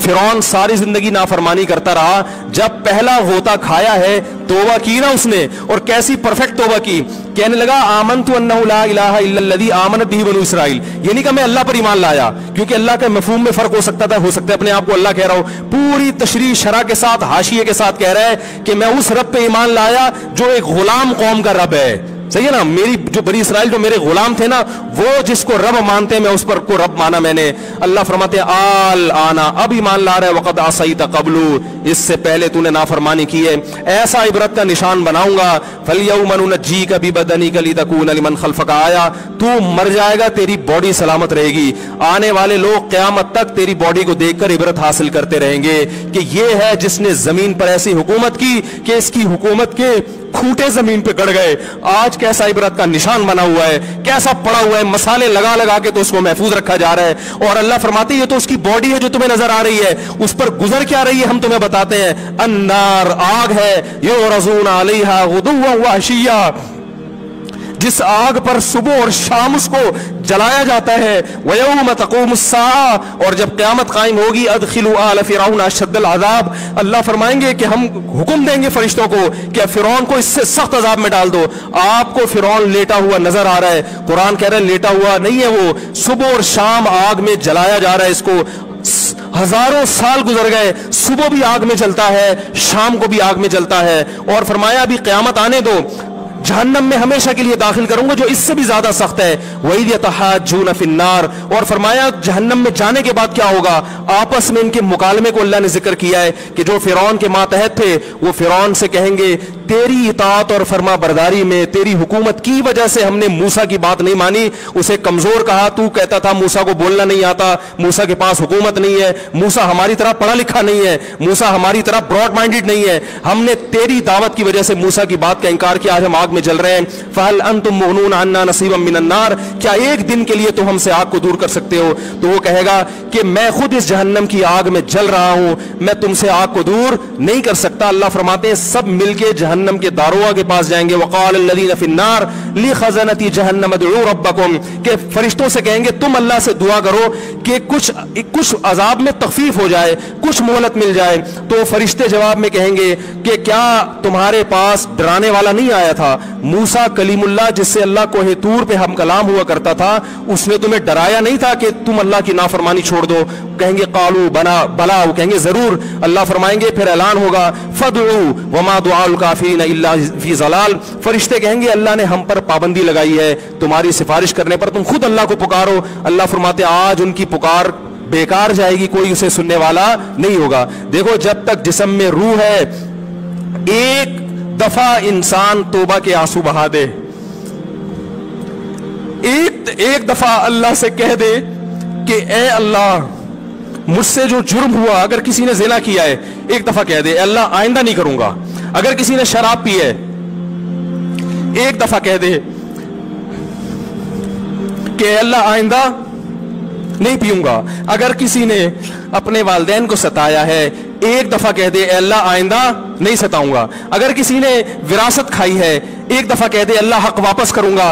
फिरौन सारी जिंदगी नाफरमानी करता रहा, जब पहला गोता खाया है तौबा की ना उसने, और कैसी परफेक्ट तौबा की, कहने लगा आमनतु अन्नहु ला इलाहा इल्लल्लज़ी आमनत बिही बनु इसराइल। ये नहीं कि मैं अल्लाह पर ईमान लाया, क्योंकि अल्लाह के मफहूम में फर्क हो सकता था, हो सकता है अपने आप को अल्लाह कह रहा हो, पूरी तशरीह शरह के साथ हाशिये के साथ कह रहा है कि मैं उस रब पे ईमान लाया जो एक गुलाम कौम का रब है। सही है ना, मेरी जो बनी इसराइल जो मेरे गुलाम थे ना, वो जिसको रब मानते हैं मैं उस पर को रब माना मैंने। अल्लाह फरमाते आल आना, अब ईमान ला रहा है, वक़द असैत क़ब्लु, इससे पहले तूने नाफरमानी की है, ऐसा इबरत का निशान बनाऊंगा। फलयौम नुनज्जीका बिबदनिका लितकूना लिमन खल्फका आया, तू मर जाएगा तेरी बॉडी सलामत रहेगी, आने वाले लोग क़यामत तक तेरी बॉडी को देखकर इबरत हासिल करते रहेंगे कि ये है जिसने जमीन पर ऐसी हुकूमत की कि इसकी हुकूमत के खूंटे जमीन पे गड़ गए। आज कैसा इबरत का निशान बना हुआ है, कैसा पड़ा हुआ है, मसाले लगा लगा के तो उसको महफूज रखा जा रहा है। और अल्लाह फरमाते हैं ये तो उसकी बॉडी है जो तुम्हें नजर आ रही है, उस पर गुजर क्या रही है हम तुम्हें बताते हैं। अन्नार, आग है, युरज़ूना अलैहा गुदुव्वन व अशिय्या, जिस आग पर सुबह और शाम उसको जलाया जाता है। वयौम तक़ूमुस्साआ, और जब क़यामत कायम होगी, अदखिलू आल फ़िरऔन अशद्दल अज़ाब, अल्लाह फरमाएंगे कि हम हुक्म देंगे फरिश्तों को कि फ़िरौन को इससे सख्त अज़ाब में डाल दो। आपको फ़िरौन लेटा हुआ नजर आ रहा है, कुरान कह रहा है लेटा हुआ नहीं है, वो सुबह और शाम आग में जलाया जा रहा है। इसको हजारों साल गुजर गए, सुबह भी आग में जलता है, शाम को भी आग में जलता है। और फरमाया अभी क़यामत आने दो, जहन्नम में हमेशा के लिए दाखिल करूंगा जो इससे भी ज्यादा सख्त है। वही यतहाज्जून फिन्नार, और फरमाया जहन्नम में जाने के बाद क्या होगा, आपस में इनके मुकालमे को अल्लाह ने जिक्र किया है कि जो फिरौन के मातहत थे वो फिरौन से कहेंगे तेरी इताअत और फरमा बरदारी में, तेरी हुकूमत की वजह से हमने मूसा की बात नहीं मानी, उसे कमजोर कहा, तू कहता था मूसा को बोलना नहीं आता, मूसा के पास हुकूमत नहीं है, मूसा हमारी तरह पढ़ा लिखा नहीं है, मूसा हमारी तरह ब्रॉड माइंडेड नहीं है, हमने तेरी दावत की वजह से मूसा की बात का इंकार किया, आज हम आग में जल रहे हैं। फहल अंतुम मुगनून अन्ना नसीबम मिनन नार, क्या एक दिन के लिए तो हमसे आग को दूर कर सकते हो? तो वो कहेगा कि मैं खुद इस जहन्नम की आग में जल रहा हूं, मैं तुमसे आग को दूर नहीं कर सकता। अल्लाह फरमाते हैं सब मिलके जहन्नम के दारोगा के पास जाएंगे। वक़ाल अल्लज़ीना फ़िन्नार ली ख़ज़नती जहन्नम उदऊ रब्बकुम, के फरिश्तों से कहेंगे तुम अल्लाह से दुआ करो कि कुछ अजाब में तखफीफ हो जाए, कुछ मोहलत मिल जाए। तो फरिश्ते जवाब में कहेंगे कि क्या तुम्हारे पास डराने वाला नहीं आया था? मूसा कलीमुल्लाह जिससे अल्लाह कोहे तूर पे हम कलाम हुआ करता था, उसने तुम्हें डराया नहीं था कि तुम अल्लाह की नाफरमानी छोड़ दो? कहेंगे कालू बला, वो कहेंगे जरूर। अल्लाह फरमाएंगे फिर ऐलान होगा फदउ वमा दुआउल काफिरीन इल्ला फी ज़लाल, फरिश्ते कहेंगे अल्लाह ने हम पर पाबंदी लगाई है तुम्हारी सिफारिश करने पर, तुम खुद अल्लाह को पुकारो। अल्लाह फरमाते आज उनकी पुकार बेकार जाएगी, कोई उसे सुनने वाला नहीं होगा। देखो जब तक जिस्म में रूह है, एक दफा इंसान तौबा के आंसू बहा दे, एक दफा अल्लाह से कह दे कि ए अल्लाह मुझसे जो जुर्म हुआ, अगर किसी ने ज़िना किया है एक दफा कह दे अल्लाह आइंदा नहीं करूंगा। अगर किसी ने शराब पी है एक दफा कह दे कि अल्लाह आइंदा नहीं पीऊंगा। अगर किसी ने अपने वालिदैन को सताया है एक दफा कह दे अल्लाह आइंदा नहीं सताऊंगा। अगर किसी ने विरासत खाई है एक दफा कह दे अल्लाह हक वापस करूंगा,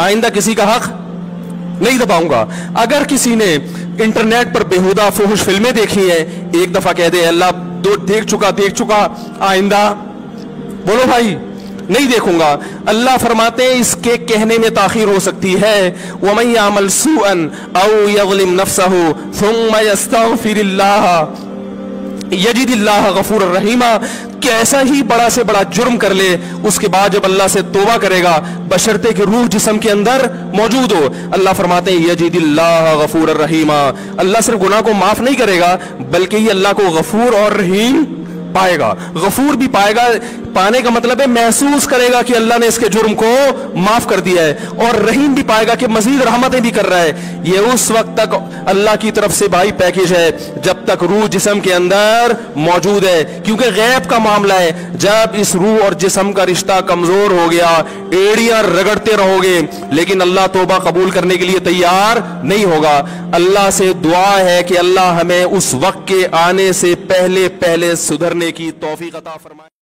आइंदा किसी का हक नहीं दबाऊंगा। अगर किसी ने इंटरनेट पर बेहुदा फुहुश फिल्में देखी हैं एक दफा कह दे अल्लाह देख चुका, आइंदा बोलो भाई नहीं देखूंगा। अल्लाह फरमाते हैं इसके कहने में ताखीर हो सकती है। वमन यामल सूअन औ यज़लिम नफ्सहु सुम्मा यस्तग़फिरिल्लाह यजिदिल्लाह गफूर रहीमा, कैसा ही बड़ा से बड़ा जुर्म कर ले उसके बाद जब अल्लाह से तौबा करेगा बशर्ते कि रूह जिस्म के अंदर मौजूद हो, अल्लाह फरमाते हैं यजिदिल्लाह गफूर रहीमा, अल्लाह सिर्फ गुनाह को माफ नहीं करेगा बल्कि ये अल्लाह को गफूर और रहीम पाएगा। गफूर भी पाएगा, पाने का मतलब है महसूस करेगा कि अल्लाह ने इसके जुर्म को माफ कर दिया है, और रहीम भी पाएगा कि मजीद रहमतें भी कर रहा है। ये उस वक्त तक अल्लाह की तरफ से भाई पैकेज है जब तक रूह जिस्म के अंदर मौजूद है, क्योंकि गैब का मामला है। जब इस रूह और जिस्म का रिश्ता कमजोर हो गया एड़ियां रगड़ते रहोगे लेकिन अल्लाह तौबा कबूल करने के लिए तैयार नहीं होगा। अल्लाह से दुआ है कि अल्लाह हमें उस वक्त के आने से पहले सुधरने की तौफीक अता फरमाए।